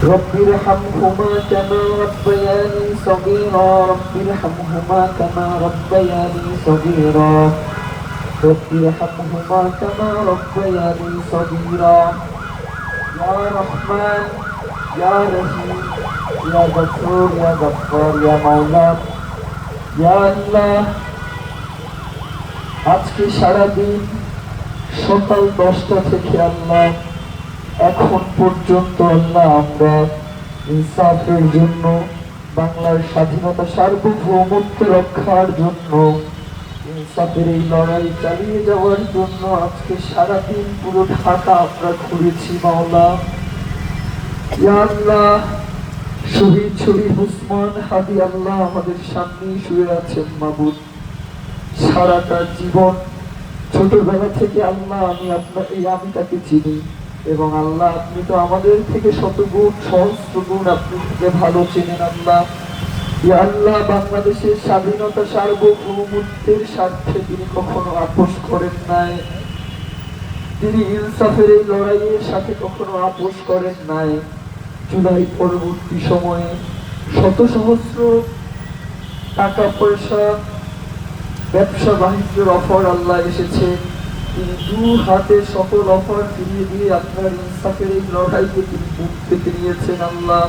رب ارحمهما كما ربياني صغيرا رب ارحمهما كما ربياني صغيرا رب ارحمهما كما ربياني صغيرا يا رحمن يا رحيم يا غفور يا غفار يا مولا يا الله আজকে সারাদিন সকাল 10টা থেকে আল্লাহ এখন পর্যন্ত আল্লাহ আমরা ইনসাফের জন্য, বাংলার স্বাধীনতা সার্বভৌমত্ব রক্ষার জন্য, ইনসাফের এই লড়াই চালিয়ে যাওয়ার জন্য আজকে সারাদিন পুরো ঢাকা আমরা ঘুরেছি মাওলা। ইয়া আল্লাহ, শহীদ শরীফ উসমান হাদি আল্লাহ আমাদের সামনেই শুয়ে আছেন মাবুদ। সারাটা জীবন ছোটবেলা থেকে আল্লাহ আমি তাকে চিনি, এবং আল্লাহ আপনি তো আমাদের থেকে শতগুণ সহস্র গুণ আপনি থেকে ভালো চেনেন আল্লাহ। ইয়া আল্লাহ, বাংলাদেশের স্বাধীনতা সার্বভৌমত্বের স্বার্থে তিনি কখনো আপোষ করেন নাই, তিনি ইনসাফের এই লড়াইয়ের সাথে কখনো আপোষ করেন নাই। জুলাই পরবর্তী সময়ে শত সহস্র টাকা পয়সা ব্যবসা বাণিজ্যের অফার আল্লাহ এসেছে, তিনি দু হাতে সকল অফার ফিরিয়ে দিয়ে আপনার ইনসাফের এই লড়াইকে তিনি মুখ থেকে নিয়েছেন আল্লাহ।